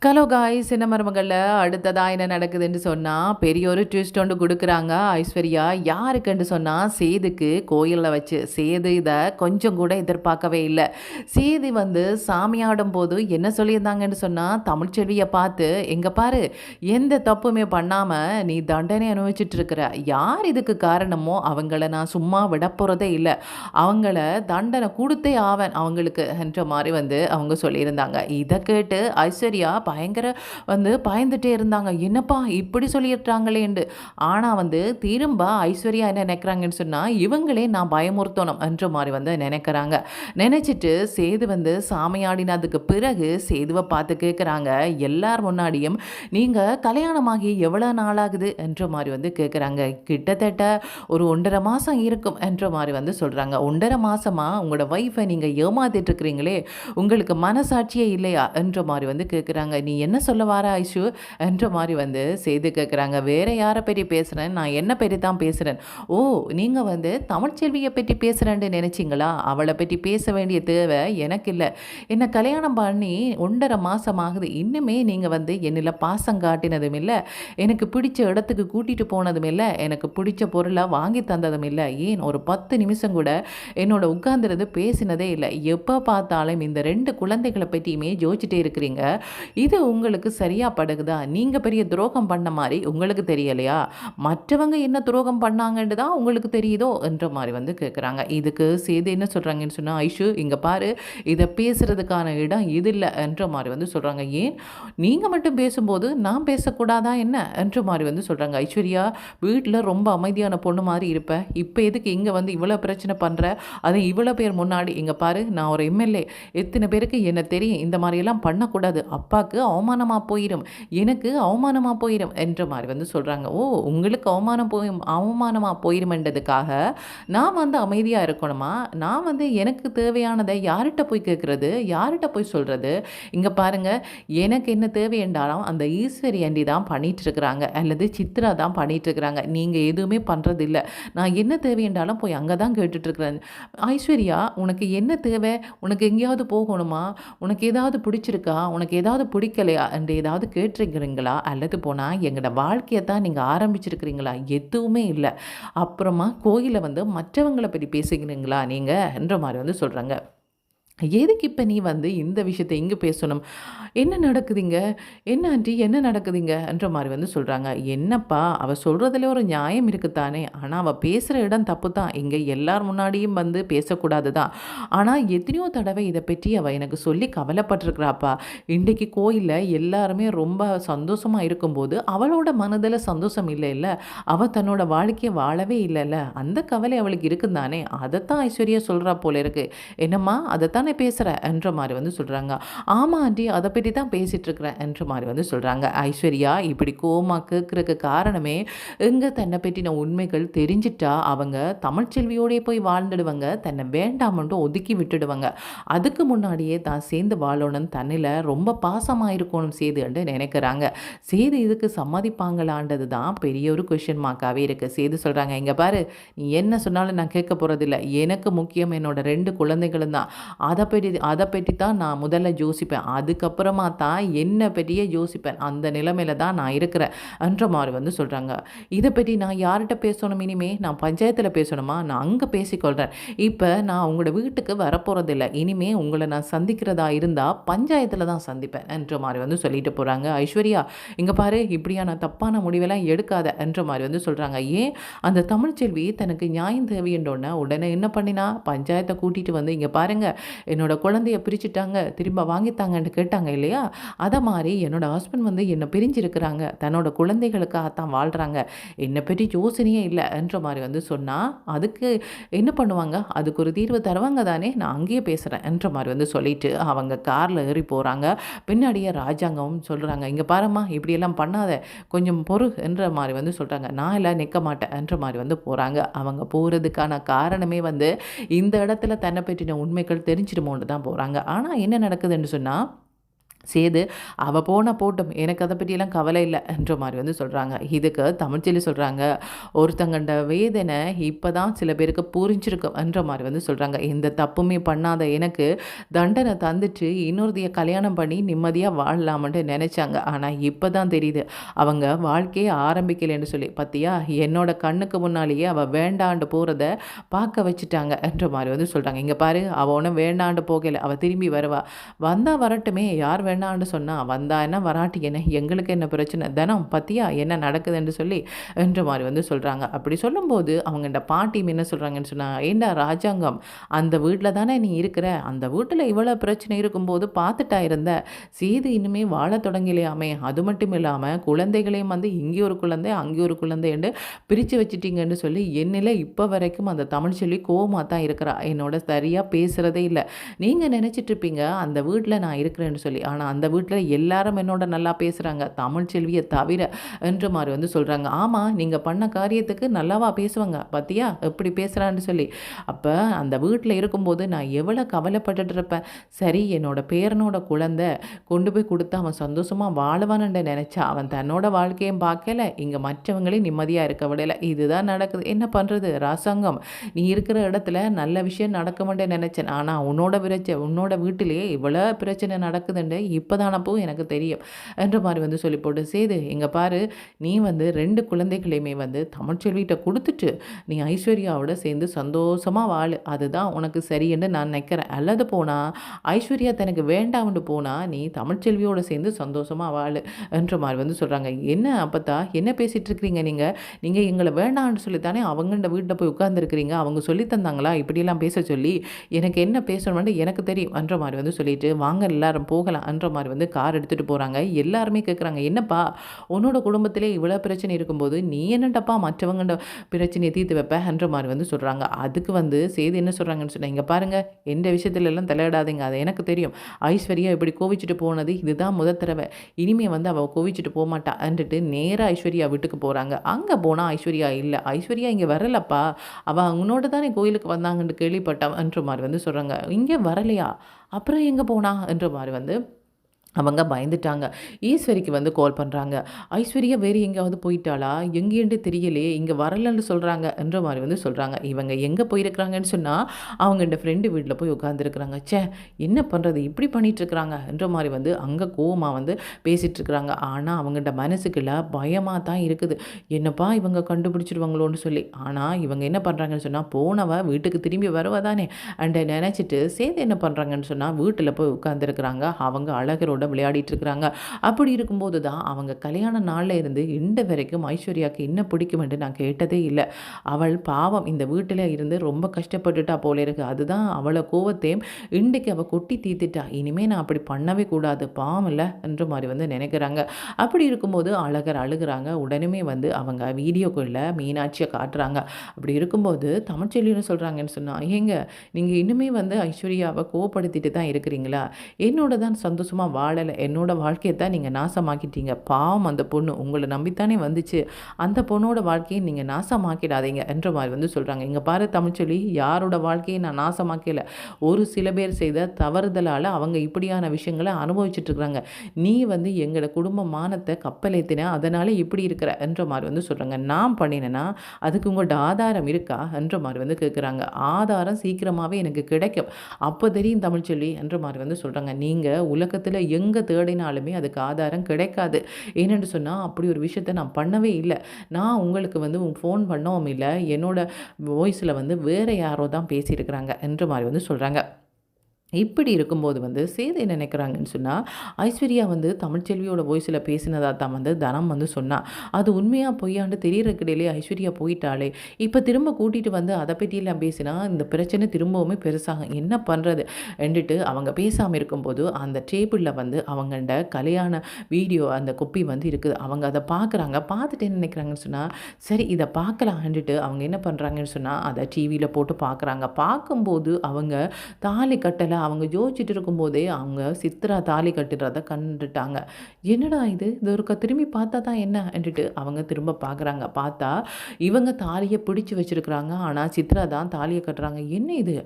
Hello guys, என்ன மருமகளில் அடுத்ததாக என்ன நடக்குதுன்னு சொன்னால் பெரிய ஒரு ட்விஸ்ட் ஒன்று கொடுக்குறாங்க ஐஸ்வர்யா. யாருக்குன்னு சொன்னால் சேதுக்கு கோயிலில் வச்சு. சேது இதை கொஞ்சம் கூட எதிர்பார்க்கவே இல்லை. சேது சாமியாடும் போது என்ன சொல்லியிருந்தாங்கன்னு சொன்னால், தமிழ்ச்செல்வியை பார்த்து எங்கே பாரு, எந்த தப்புமே பண்ணாமல் நீ தண்டனை அனுபவிச்சுட்டு இருக்கிற, யார் இதுக்கு காரணமோ அவங்கள நான் சும்மா விட போகிறதே இல்லை, அவங்கள தண்டனை கொடுத்தே ஆவேன் அவங்களுக்கு என்ற மாதிரி அவங்க சொல்லியிருந்தாங்க. இதை கேட்டு ஐஸ்வர்யா பயங்கர பயந்துட்டே இருந்தாங்க. என்னப்பா இப்படி சொல்லிடுறாங்களேண்டு. ஆனால் திரும்ப ஐஸ்வர்யா என்ன நினைக்கிறாங்கன்னு சொன்னால், இவங்களே நான் பயமுறுத்தணும் என்ற மாதிரி நினைக்கிறாங்க. நினைச்சிட்டு சேது சாமியாடினதுக்கு பிறகு சேதுவை பார்த்து கேட்குறாங்க, எல்லார் முன்னாடியும் நீங்கள் கல்யாணமாகி எவ்வளோ நாளாகுது என்ற மாதிரி கேட்குறாங்க. கிட்டத்தட்ட ஒரு 1.5 மாதம் இருக்கும் என்ற மாதிரி சொல்கிறாங்க. 1.5 மாதமா உங்களோட ஒய்ஃபை நீங்கள் ஏமாத்திட்டு இருக்கிறீங்களே, உங்களுக்கு மனசாட்சியே இல்லையா என்ற மாதிரி கேட்குறாங்க. நீ என்ன சொல்ல வார ஐஷு என்ற மாதிரி செய்து கேட்குறாங்க. வேற யாரை பற்றி பேசுகிறேன், நான் என்ன பற்றி தான் பேசுகிறேன். ஓ, நீங்கள் தமிழ்ச்செல்வியை பற்றி பேசுகிறேன்னு நினச்சிங்களா? அவளை பற்றி பேச வேண்டிய தேவை எனக்கு இல்லை. என்னை கல்யாணம் பண்ணி 1.5 மாதம் ஆகுது, இன்னுமே நீங்கள் என்னில் பாசம் காட்டினதும் இல்லை, எனக்கு பிடிச்ச இடத்துக்கு கூட்டிகிட்டு போனதும் இல்லை, எனக்கு பிடிச்ச பொருளை வாங்கி தந்ததும் இல்லை, ஏன் ஒரு 10 நிமிஷம் கூட என்னோட உட்கார்ந்துருந்து பேசினதே இல்லை. எப்போ பார்த்தாலும் இந்த 2 குழந்தைகளை பற்றியுமே யோசிச்சுட்டே இருக்கிறீங்க. இது உங்களுக்கு சரியா படுகுதா? நீங்கள் பெரிய துரோகம் பண்ண மாதிரி உங்களுக்கு தெரியலையா? மற்றவங்க என்ன துரோகம் பண்ணாங்கன்னு தான் உங்களுக்கு தெரியுதோ என்ற மாதிரி கேட்குறாங்க. இதுக்கு சேது என்ன சொல்கிறாங்கன்னு சொன்னால், ஐஷு இங்கே பாரு, இதை பேசுகிறதுக்கான இடம் இது இல்லை என்ற மாதிரி சொல்கிறாங்க. ஏன் நீங்கள் மட்டும் பேசும்போது நான் பேசக்கூடாதா என்ன என்ற மாதிரி சொல்கிறாங்க. ஐஸ்வர்யா வீட்டில் ரொம்ப அமைதியான பொண்ணு மாதிரி இருப்பேன், இப்போ எதுக்கு இங்கே இவ்வளோ பிரச்சனை பண்ணுற, அது இவ்வளோ பேர் முன்னாடி. இங்கே பாரு, நான் ஒரு எம்எல்ஏ, எத்தனை பேருக்கு என்ன தெரியும், இந்த மாதிரியெல்லாம் பண்ணக்கூடாது, அப்பாவுக்கு அவமானமாக போயிடும், எனக்கு அவமானமாக போயிடும் என்ற மாதிரி சொல்கிறாங்க. ஓ, உங்களுக்கு அவமானமாக போயிடுமென்றதுக்காக நான் அமைதியாக இருக்கணுமா? நான் எனக்கு தேவையானதை யார்கிட்ட போய் கேட்குறது, யார்கிட்ட போய் சொல்கிறது? இங்கே பாருங்கள், எனக்கு என்ன தேவை என்றாலும் அந்த ஈஸ்வரி ஆண்டி தான் பண்ணிகிட்ருக்குறாங்க, அல்லது சித்ரா தான் பண்ணிகிட்ருக்குறாங்க. நீங்கள் எதுவுமே பண்ணுறதில்லை. நான் என்ன தேவை என்றாலும் போய் அங்கே தான் கேட்டுட்ருக்குறேன். ஐஸ்வர்யா, உனக்கு என்ன தேவை? உனக்கு எங்கேயாவது போகணுமா? உனக்கு ஏதாவது பிடிச்சிருக்கா? உனக்கு ஏதாவது பிடிக்கலையா என்று ஏதாவது கேட்டிருக்கிறீங்களா? அல்லது போனால் எங்களோட வாழ்க்கையை தான் நீங்கள் ஆரம்பிச்சிருக்கிறீங்களா? எதுவுமே இல்லை. அப்புறமா கோயிலை மற்றவங்களை பற்றி பேசுகிறீங்களா நீங்கள் என்ற மாதிரி சொல்கிறாங்க. எதுக்கு இப்போ நீ இந்த விஷயத்தை இங்கே பேசணும்? என்ன நடக்குதுங்க? என்ன ஆண்டி, என்ன நடக்குதுங்க என்ற மாதிரி சொல்கிறாங்க. என்னப்பா, அவள் சொல்கிறதுல ஒரு நியாயம் இருக்குத்தானே, ஆனால் அவள் பேசுகிற இடம் தப்பு தான். இங்கே எல்லார் முன்னாடியும் பேசக்கூடாது தான். ஆனால் எத்தனையோ தடவை இதை பற்றி அவள் எனக்கு சொல்லி கவலைப்பட்டிருக்கிறாப்பா. இன்றைக்கு கோயிலில் எல்லாருமே ரொம்ப சந்தோஷமாக இருக்கும்போது அவளோட மனதில் சந்தோஷம் இல்லை இல்லை, அவள் தன்னோட வாழ்க்கையை வாழவே இல்லைல்ல, அந்த கவலை அவளுக்கு இருக்குந்தானே, அதைத்தான் ஐஸ்வர்யா சொல்கிறா போல இருக்கு. என்னம்மா, அதைத்தான் பேசுகிற என்ற மாதிரி சொல்கிறாங்க. ஆமாம் ஆண்டி, அதை பற்றி தான் பேசிகிட்டு இருக்கிறேன் என்ற மாதிரி சொல்கிறாங்க. ஐஸ்வர்யா இப்படி கோமா கேட்குறதுக்கு காரணமே, எங்கே தன்னை பற்றின உண்மைகள் தெரிஞ்சிட்டா அவங்க தமிழ்ச்செல்வியோடய போய் வாழ்ந்துடுவாங்க, தன்னை வேண்டாமன்ட்டு ஒதுக்கி விட்டுடுவாங்க. அதுக்கு முன்னாடியே தான் சேர்ந்து வாழணும்னு தன்னில் ரொம்ப பாசமாக இருக்கணும் சேதுன்னு நினைக்கிறாங்க. சேது இதுக்கு சம்மதிப்பாங்களான்றது தான் பெரிய ஒரு கொஷின் மார்க்காகவே இருக்குது. சேது சொல்கிறாங்க, இங்கே பாரு, நீ என்ன சொன்னாலும் நான் கேட்க போகிறதில்ல, எனக்கு முக்கியம் என்னோட 2 குழந்தைகளும் தான். அதை பற்றி தான் நான் முதல்ல யோசிப்பேன், அதுக்கப்புறமா தான் என்னை பற்றியே யோசிப்பேன். அந்த நிலைமையில தான் நான் இருக்கிறேன் என்ற மாதிரி சொல்கிறாங்க. இதை பற்றி நான் யார்கிட்ட பேசணும்? இனிமே நான் பஞ்சாயத்தில் பேசணுமா? நான் அங்கே பேசிக்கொள்கிறேன். இப்போ நான் உங்களோட வீட்டுக்கு வரப்போகிறதில்ல, இனிமே உங்களை நான் சந்திக்கிறதா இருந்தால் பஞ்சாயத்தில் தான் சந்திப்பேன் என்ற மாதிரி சொல்லிட்டு போகிறாங்க. ஐஸ்வர்யா, இங்கே பாரு, இப்படியான தப்பான முடிவெல்லாம் எடுக்காத என்ற மாதிரி சொல்கிறாங்க. ஏன், அந்த தமிழ்ச்செல்வி தனக்கு நியாயம் தேவையன்றோன்னா உடனே என்ன பண்ணினா, பஞ்சாயத்தை கூட்டிகிட்டு இங்கே பாருங்கள், என்னோட குழந்தைய பிரிச்சுட்டாங்க, திரும்ப வாங்கித்தாங்கன்னு கேட்டாங்க இல்லையா, அதை மாதிரி என்னோட ஹஸ்பண்ட் என்னை பிரிஞ்சிருக்கிறாங்க, தன்னோட குழந்தைகளுக்காகத்தான் வாழ்கிறாங்க, என்னை பற்றி யோசனையே இல்லை என்ற மாதிரி சொன்னால் அதுக்கு என்ன பண்ணுவாங்க? அதுக்கு ஒரு தீர்வு தருவாங்க தானே, நான் அங்கேயே பேசுகிறேன் என்ற மாதிரி சொல்லிட்டு அவங்க காரில் ஏறி போகிறாங்க. பின்னாடியே ராஜாங்கம் சொல்கிறாங்க, இங்கே பாரும்மா, இப்படியெல்லாம் பண்ணாத, கொஞ்சம் பொறு என்ற மாதிரி சொல்கிறாங்க. நான் எல்லாம் நிற்க மாட்டேன் என்ற மாதிரி போகிறாங்க. அவங்க போகிறதுக்கான காரணமே இந்த இடத்துல தன்னை பற்றின உண்மைகள் தெரிஞ்சிடுமோன்னு தான் போகிறாங்க. ஆனால் என்ன நடக்குதுன்னு சொன்னால், சேது அவள் போனால் போட்டும், எனக்கு அதை பற்றியெல்லாம் கவலை இல்லை என்ற மாதிரி வந்து சொல்கிறாங்க. இதுக்கு தமிழ்ச்செல்வி சொல்கிறாங்க, ஒருத்தங்கண்ட வேதனை இப்போ தான் சில பேருக்கு புரிஞ்சிருக்கும் என்ற மாதிரி வந்து சொல்கிறாங்க. இந்த தப்புமே பண்ணாத எனக்கு தண்டனை தந்துட்டு இன்னொருத்தைய கல்யாணம் பண்ணி நிம்மதியாக வாழலாம்ன்ட்டு நினச்சாங்க. ஆனால் இப்போ தான் தெரியுது அவங்க வாழ்க்கையே ஆரம்பிக்கலைன்னு சொல்லி. பார்த்தியா, என்னோட கண்ணுக்கு முன்னாலேயே அவள் வேண்டாண்டு போகிறத பார்க்க வச்சுட்டாங்க என்ற மாதிரி வந்து சொல்கிறாங்க. இங்கே பாரு, அவள் ஒன்றும் வேண்டாண்டு போகலை, அவள் திரும்பி வருவா, வந்தால் வரட்டுமே, யார் வேண்டான்னு சொன்னால், வந்தா என்ன வராட்டி என்ன, எங்களுக்கு என்ன பிரச்சனை, தினம் பற்றியா என்ன நடக்குதுன்னு சொல்லி என்ற மாதிரி வந்து சொல்கிறாங்க. அப்படி சொல்லும்போது அவங்கள்ட பாட்டியும் என்ன சொல்கிறாங்கன்னு சொன்னால், ஏண்டா ராஜாங்கம், அந்த வீட்டில் தானே நீ இருக்கிற, அந்த வீட்டில் இவ்வளோ பிரச்சனை இருக்கும்போது பார்த்துட்டா இருந்த, சேது இனிமே வாழ தொடங்கலையாமே, அது மட்டும் இல்லாமல் குழந்தைகளையும் வந்து இங்கே ஒரு குழந்தை அங்கே ஒரு குழந்தைன்னு பிரித்து வச்சுட்டீங்கன்னு சொல்லி என்னில் இப்போ வரைக்கும் அந்த தமிழ்ச்செல்வி கோவமாக தான் இருக்கிறா, என்னோட சரியாக பேசுகிறதே இல்லை. நீங்கள் நினச்சிட்ருப்பீங்க அந்த வீட்டில் நான் இருக்கிறேன்னு சொல்லி, ஆனால் அந்த வீட்டில் எல்லாரும் என்னோட நல்லா பேசுகிறாங்க, தமிழ்ச்செல்வியை தவிர என்ற மாதிரி வந்து சொல்கிறாங்க. ஆமாம், நீங்கள் பண்ண காரியத்துக்கு நல்லாவா பேசுவாங்க, பார்த்தியா எப்படி பேசுகிறான்னு சொல்லி. அப்போ அந்த வீட்டில் இருக்கும்போது நான் எவ்வளோ கவலைப்பட்டுட்டு இருப்பேன். சரி, என்னோட பேரனோட குழந்தை கொண்டு போய் கொடுத்து அவன் சந்தோஷமாக வாழுவான்னு நினச்சா, அவன் தன்னோட வாழ்க்கையும் பார்க்கல, இங்கே மற்றவங்களையும் நிம்மதியாக இருக்க விடலை. இதுதான் நடக்குது, என்ன பண்ணுறது ராசாங்கம், நீ இருக்கிற இடத்துல நல்ல விஷயம் நடக்குமென்று நினச்சேன், ஆனால் உன்னோட வீட்டிலேயே இவ்வளோ பிரச்சனை நடக்குதுன்னு இப்போ தானப்போ எனக்கு தெரியும் என்ற மாதிரி வந்து சொல்லி போட்டு, சேது இங்கே பாரு, நீ வந்து 2 குழந்தைகளையுமே வந்து தமிழ்ச்செல்விகிட்ட கொடுத்துட்டு நீ ஐஸ்வர்யாவோட சேர்ந்து சந்தோஷமாக வாழு, அதுதான் உனக்கு சரின்னு நான் நினைக்கிறேன். அல்லது போனால் ஐஸ்வர்யா தனக்கு வேண்டாம்னு போனால் நீ தமிழ்ச்செல்வியோடு சேர்ந்து சந்தோஷமாக வாழு என்ற மாதிரி வந்து சொல்கிறாங்க. என்ன அப்பத்தா, என்ன பேசிகிட்டு இருக்கிறீங்க நீங்கள் எங்களை வேண்டாம்னு சொல்லித்தானே அவங்கள்ட வீட்டில் போய் உட்காந்துருக்கிறீங்க, அவங்க சொல்லி தந்தாங்களா இப்படியெல்லாம் பேச சொல்லி, எனக்கு என்ன பேசணும்னு எனக்கு தெரியும் என்ற மாதிரி வந்து சொல்லிட்டு, வாங்க எல்லாரும் போகலாம் என்ற மாதிரி வந்து கார் எடுத்துகிட்டு போகிறாங்க. எல்லாருமே கேட்குறாங்க, என்னப்பா உன்னோட குடும்பத்திலே இவ்வளோ பிரச்சனை இருக்கும்போது நீ என்னட்டப்பா மற்றவங்கள்ட பிரச்சனையை தீர்த்து வைப்ப என்ற மாதிரி வந்து சொல்கிறாங்க. அதுக்கு வந்து சேது என்ன சொல்கிறாங்கன்னு சொன்னால், இங்கே பாருங்கள், எந்த விஷயத்துலலாம் தலையிடாதீங்க, அது எனக்கு தெரியும், ஐஸ்வர்யா இப்படி கோவிச்சுட்டு போனது இதுதான் முதல் தடவை, இனிமேல் வந்து அவள் கோவிச்சுட்டு போக மாட்டான்ட்டு நேராக ஐஸ்வர்யா வீட்டுக்கு போகிறாங்க. அங்கே போனால் ஐஸ்வர்யா இல்லை, ஐஸ்வர்யா இங்கே வரலப்பா, அவள் அவனோட தானே கோயிலுக்கு வந்தாங்கன்னு கேள்விப்பட்டான் என்ற மாதிரி வந்து சொல்கிறாங்க. இங்கே வரலையா, அப்புறம் எங்கே போனா என்ற மாதிரி வந்து அவங்க பயந்துட்டாங்க. ஈஸ்வரிக்கு வந்து கால் பண்ணுறாங்க. ஐஸ்வர்யா வேறு எங்கேயாவது போயிட்டாளா, எங்கேன்ட்டு தெரியலையே, இங்கே வரலன்னு சொல்கிறாங்க என்ற மாதிரி வந்து சொல்கிறாங்க. இவங்க எங்கே போயிருக்கிறாங்கன்னு சொன்னால் அவங்க இந்த ஃப்ரெண்டு வீட்டில் போய் உட்காந்துருக்குறாங்க. சே, என்ன பண்ணுறது, இப்படி பண்ணிகிட்ருக்குறாங்க என்ற மாதிரி வந்து அங்கே கோவமாக வந்து பேசிகிட்ருக்குறாங்க. ஆனால் அவங்கள்ட மனசுக்குள்ள பயமாக தான் இருக்குது, என்னப்பா இவங்க கண்டுபிடிச்சிடுவாங்களோன்னு சொல்லி. ஆனால் இவங்க என்ன பண்ணுறாங்கன்னு சொன்னால், போனவ வீட்டுக்கு திரும்பி வருவா தானே அண்ட் நினச்சிட்டு சேது என்ன பண்ணுறாங்கன்னு சொன்னால் வீட்டில் போய் உட்காந்துருக்குறாங்க. அவங்க அழகரோட விளையாடிட்டு இருக்கிறாங்க. அப்படி இருக்கும்போது தான் அவங்க கல்யாண நாளில் இருந்து இன்று வரைக்கும் ஐஸ்வர்யாவுக்கு என்ன பிடிக்கும் என்று நான் கேட்டதே இல்லை. அவள் பாவம் இந்த வீட்டில் இருந்து ரொம்ப கஷ்டப்பட்டுட்டா போல இருக்கு, அதுதான் அவளை கோவத்தையும் இன்றைக்கு அவள் கொட்டி தீர்த்துட்டா, இனிமேல் நான் அப்படி பண்ணவே கூடாது, பாவம் இல்லை என்ற மாதிரி வந்து நினைக்கிறாங்க. அப்படி இருக்கும்போது அழகர் அழுகிறாங்க. உடனே வந்து அவங்க வீடியோக்குள்ள மீனாட்சியை காட்டுறாங்க. அப்படி இருக்கும்போது தமிழ்ச்செல்வின்னு சொல்கிறாங்கன்னு சொன்னால், ஏங்க நீங்கள் இன்னுமே வந்து ஐஸ்வர்யாவை கோவப்படுத்திட்டு தான் இருக்கிறீங்களா, என்னோட தான் சந்தோஷமாக வாழலை, என்னோட வாழ்க்கையை தான் நீங்கள் நாசமாக்கிட்டீங்க, பாவம் அந்த பொண்ணு உங்களை நம்பித்தானே வந்துச்சு, அந்த பொண்ணோட வாழ்க்கையை நீங்கள் நாசமாக்கிடாதீங்க என்ற மாதிரி வந்து சொல்கிறாங்க. இங்கே பாரு தமிழ்ச்செல்வி, யாரோட வாழ்க்கையை நான் நாசமாக்கல, ஒரு சில பேர் செய்த தவறுதலால் அவங்க இப்படியான விஷயங்களை அனுபவிச்சுட்ருக்குறாங்க, நீ வந்து எங்களோட குடும்ப மானத்தை கப்பலேத்தின, அதனால் இப்படி இருக்கிற என்ற மாதிரி வந்து சொல்கிறாங்க. நான் பண்ணினேன்னா அதுக்கு உங்களோட ஆதாரம் இருக்கா என்ற மாதிரி வந்து கேட்குறாங்க. ஆதாரம் சீக்கிரமாகவே எனக்கு கிடைக்கும், அப்போ தெரியும் தமிழ்ச்செல்வி என்ற மாதிரி வந்து சொல்கிறாங்க. நீங்கள் உலகத்தில் எங்கே தேடினாலுமே அதுக்கு ஆதாரம் கிடைக்காது. ஏன்னு சொன்னால் அப்படி ஒரு விஷயத்தை நான் பண்ணவே இல்லை, நான் உங்களுக்கு வந்து ஃபோன் பண்ணவும் இல்லை, என்னோட வாய்ஸில் வந்து வேறு யாரோ தான் பேசியிருக்கிறாங்க என்ற மாதிரி வந்து சொல்கிறாங்க. இப்படி இருக்கும்போது வந்து சேது என்ன நினைக்கிறாங்கன்னு சொன்னால், ஐஸ்வர்யா வந்து தமிழ்ச்செல்வியோட வாய்ஸில் பேசினதாக தான் வந்து தனம் வந்து சொன்னான். அது உண்மையாக பொய்யாண்டு தெரியறக்கிடையிலே ஐஸ்வர்யா போயிட்டாலே, இப்போ திரும்ப கூட்டிகிட்டு வந்து அதை பற்றியெல்லாம் பேசினா இந்த பிரச்சனை திரும்பவுமே பெருசாகும், என்ன பண்ணுறது என்றுட்டு அவங்க பேசாமல் இருக்கும்போது அந்த டேபிளில் வந்து அவங்கள்ட கல்யாண வீடியோ அந்த கொப்பி வந்து இருக்குது. அவங்க அதை பார்க்குறாங்க. பார்த்துட்டு என்ன நினைக்கிறாங்கன்னு சொன்னால், சரி இதை பார்க்கலான்ட்டு அவங்க என்ன பண்ணுறாங்கன்னு சொன்னால் அதை டிவியில் போட்டு பார்க்குறாங்க. பார்க்கும்போது அவங்க தாலி கட்டலை அவங்க யோசிச்சுட்டு இருக்கும்போதே அவங்க சித்ரா தாலி கட்டுறத கண்டுட்டாங்க. என்னடா இது! இது ஒருக்கா திரும்பி பார்த்தா தான் என்னன்ட்டுட்டு அவங்க திரும்ப பார்க்குறாங்க. பார்த்தா இவங்க தாலிய பிடிச்சு வச்சிருக்கிறாங்க. ஆனா சித்ரா தான் தாலிய கட்டுறாங்க. என்ன இது!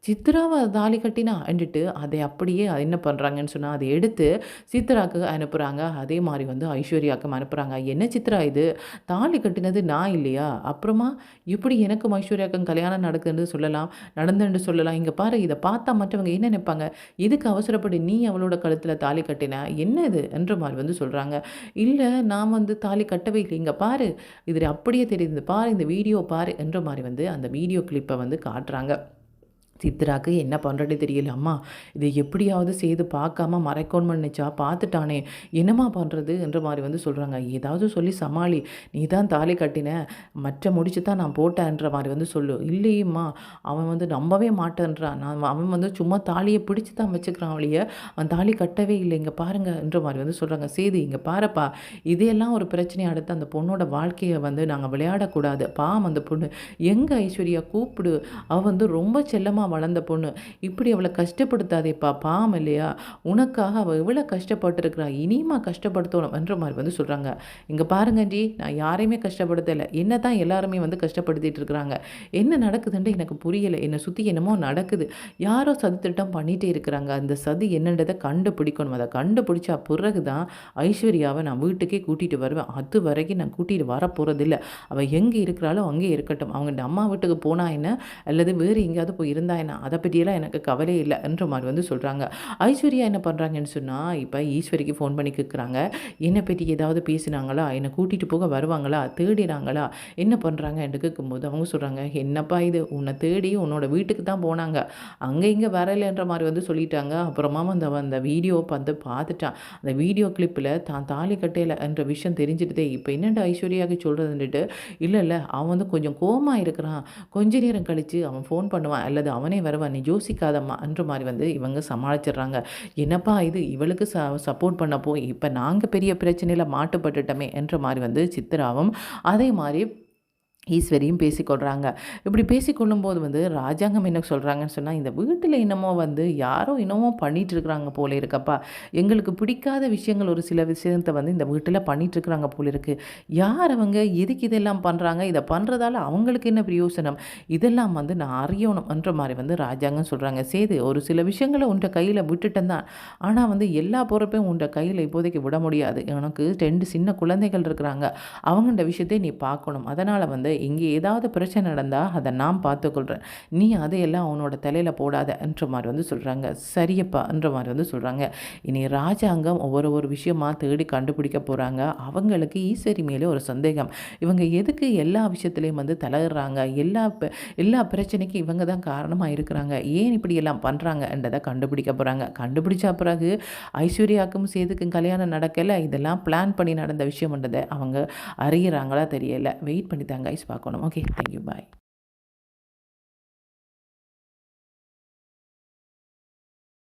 சித்ராவா தாலி கட்டினான்ட்டுட்டு அதை அப்படியே என்ன பண்ணுறாங்கன்னு சொன்னா, அத எடுத்து சித்ராக்கு அனுப்புறாங்க. அதே மாரி வந்து ஐஸ்வர்யாக்கும் அனுப்புறாங்க. என்ன சித்ரா இது! தாலி கட்டினது நான் இல்லையா? அப்புறமா எப்படி எனக்கும் ஐஸ்வர்யாவுக்கும் கல்யாணம் நடந்ததுன்னு சொல்லலாம். இங்க பாரு இத பார்த்தா மற்றவங்க என்ன நினைப்பாங்க? எதுக்கு அவசரப்பட்டு நீ அவளோட கழுத்துல தாலி கட்டின? என்ன இது? என்ற மாரி வந்து சொல்றாங்க. இல்ல நான் வந்து தாலி கட்டவே இல்லை. இங்க பாரு. இதுல அப்படியே தெரியுது. பாரு இந்த வீடியோ பாரு என்ற மாரி வந்து அந்த வீடியோ கிளிப்ப வந்து காட்டுறாங்க. சித்ராக்கு என்ன பண்ணுறதுன்னு தெரியல. அம்மா இதை எப்படியாவது செய்து பார்க்காம மறைக்கணும்னு நினச்சா பார்த்துட்டானே என்னம்மா பண்ணுறது என்ற மாதிரி வந்து சொல்கிறாங்க. ஏதாவது சொல்லி சமாளி, நீ தான் தாலி கட்டின, மற்ற முடிச்சு தான் நான் போட்டேன்ற மாதிரி வந்து சொல்லு. இல்லையம்மா அவன் வந்து நம்பவே மாட்டேன்றான், அவன் வந்து சும்மா தாலியை பிடிச்சி தான் வச்சுக்கிறான் அவளைய, அவன் தாலி கட்டவே இல்லை இங்கே பாருங்க என்ற மாதிரி வந்து சொல்கிறாங்க. சேது இங்கே பாருப்பா, இதையெல்லாம் ஒரு பிரச்சனையை அடுத்து அந்த பொண்ணோட வாழ்க்கையை வந்து நாங்கள் விளையாடக்கூடாது. பாவம் அந்த பொண்ணு எங்கே ஐஸ்வர்யா கூப்பிடு, அவள் வந்து ரொம்ப செல்லமாக வளர்ந்த பொண்ணு, இப்படி அவளை கஷ்டப்படுத்தாதேப்பா, பாவம் இல்லையா, உனக்காக அவள் எவ்வளோ கஷ்டப்பட்டுருக்கிறா, இனியுமா கஷ்டப்படுத்தணும் என்ற மாதிரி வந்து சொல்கிறாங்க. இங்கே பாருங்கண்டி, நான் யாரையுமே கஷ்டப்படுத்தலை, என்ன தான் எல்லாருமே வந்து கஷ்டப்படுத்திட்டு இருக்கிறாங்க. என்ன நடக்குதுன்ட்டு எனக்கு புரியலை, என்னை சுற்றி என்னமோ நடக்குது, யாரோ சதி திட்டம் பண்ணிகிட்டே இருக்கிறாங்க, அந்த சதி என்னன்றதை கண்டுபிடிக்கணும், அதை கண்டுபிடிச்சா பிறகு தான் ஐஸ்வர்யாவை நான் வீட்டுக்கே கூட்டிகிட்டு வருவேன். அது வரைக்கும் நான் கூட்டிகிட்டு வரப்போகிறதில்ல. அவள் எங்கே இருக்கிறாளோ அங்கே இருக்கட்டும், அவங்க அம்மா வீட்டுக்கு போனா என்ன, அல்லது வேறு எங்கேயாவது போய் இருந்தா என்ன, அதை பற்றியெல்லாம் எனக்கு கவலையே இல்லை என்ற மாதிரி வந்து சொல்கிறாங்க. ஐஸ்வர்யா என்ன பண்ணுறாங்கன்னு சொன்னால், இப்போ ஈஸ்வரிக்கு ஃபோன் பண்ணி கேட்குறாங்க. என்னை பற்றி ஏதாவது பேசினாங்களா, என்னை கூட்டிகிட்டு போக வருவாங்களா, தேடினாங்களா, என்ன பண்ணுறாங்க என்று கேட்கும்போது அவங்க சொல்கிறாங்க, என்னப்பா இது, உன்னை தேடி உன்னோட வீட்டுக்கு தான் போனாங்க, அங்கே இங்கே வரலைன்ற மாதிரி வந்து சொல்லிட்டாங்க. அப்புறமா அந்த வீடியோ வந்து பார்த்துட்டான். அந்த வீடியோ கிளிப்பில் தான் தாலி கட்டையில் என்ற விஷயம் தெரிஞ்சுட்டதே. இப்போ என்னென்ன ஐஸ்வர்யாவுக்கு சொல்கிறதுன்னுட்டு, இல்லை அவன் வந்து கொஞ்சம் கோவமாக இருக்கிறான், கொஞ்ச நேரம் கழித்து அவன் ஃபோன் பண்ணுவான் அல்லது அவனே வருவான், நீ யோசிக்காதம்மா என்ற மாதிரி வந்து இவங்க சமாளிச்சிடுறாங்க. என்னப்பா இது, இவளுக்கு சப்போர்ட் பண்ண போய் இப்போ நாங்கள் பெரிய பிரச்சனையில் மாட்டுப்பட்டுட்டோமே என்ற மாதிரி வந்து சித்ராவும் அதே மாதிரி ஈஸ்வரியும் பேசிக்கொள்கிறாங்க. இப்படி பேசிக்கொள்ளும்போது வந்து ராஜாங்கம் என்ன சொல்கிறாங்கன்னு சொன்னால், இந்த வீட்டில் என்னமோ வந்து யாரோ என்னமோ பண்ணிகிட்டு இருக்கிறாங்க போல இருக்கப்பா, எங்களுக்கு பிடிக்காத விஷயங்கள் ஒரு சில விஷயத்தை வந்து இந்த வீட்டில் பண்ணிகிட்ருக்குறாங்க போல இருக்குது. யார் அவங்க, எதுக்கு இதெல்லாம் பண்ணுறாங்க, இதை பண்ணுறதால அவங்களுக்கு என்ன பிரயோசனம், இதெல்லாம் வந்து நான் அறியணும் என்ற மாதிரி வந்து ராஜாங்கம் சொல்கிறாங்க. சேது ஒரு சில விஷயங்களை உன்ட கையில் விட்டுட்டேன் தான், ஆனால் வந்து எல்லா பொறுப்பையும் உன்ட கையில் இப்போதைக்கு விட முடியாது. எனக்கு 2 சின்ன குழந்தைகள் இருக்கிறாங்க, அவங்கள்ட விஷயத்தை நீ பார்க்கணும். அதனால் வந்து இங்கே ஏதாவது பிரச்சனை நடந்தால் அதை நான் பார்த்துக்கொள்கிறேன், நீ அதையெல்லாம் அவனோட தலையில் போடாத என்ற மாதிரி வந்து சொல்கிறாங்க. சரியப்பா என்ற மாதிரி வந்து சொல்கிறாங்க. இனி ராஜாங்கம் ஒவ்வொரு விஷயமாக தேடி கண்டுபிடிக்க போகிறாங்க. அவங்களுக்கு ஈஸ்வரி மேலே ஒரு சந்தேகம், இவங்க எதுக்கு எல்லா விஷயத்துலேயும் வந்து தலையிடுறாங்க, எல்லா பிரச்சனைக்கும் இவங்க தான் காரணமாக இருக்கிறாங்க, ஏன் இப்படி எல்லாம் பண்ணுறாங்க என்றதை கண்டுபிடிக்க போகிறாங்க. கண்டுபிடிச்ச பிறகு ஐஸ்வர்யாவுக்கும் சேதுக்கும் கல்யாணம் நடக்கலை, இதெல்லாம் பிளான் பண்ணி நடந்த விஷயம்ன்றதை அவங்க அறிகிறாங்களா தெரியலை. வெயிட் பண்ணி தாங்க பார்க்கணும். ஓகே, தேங்க்யூ, பாய்.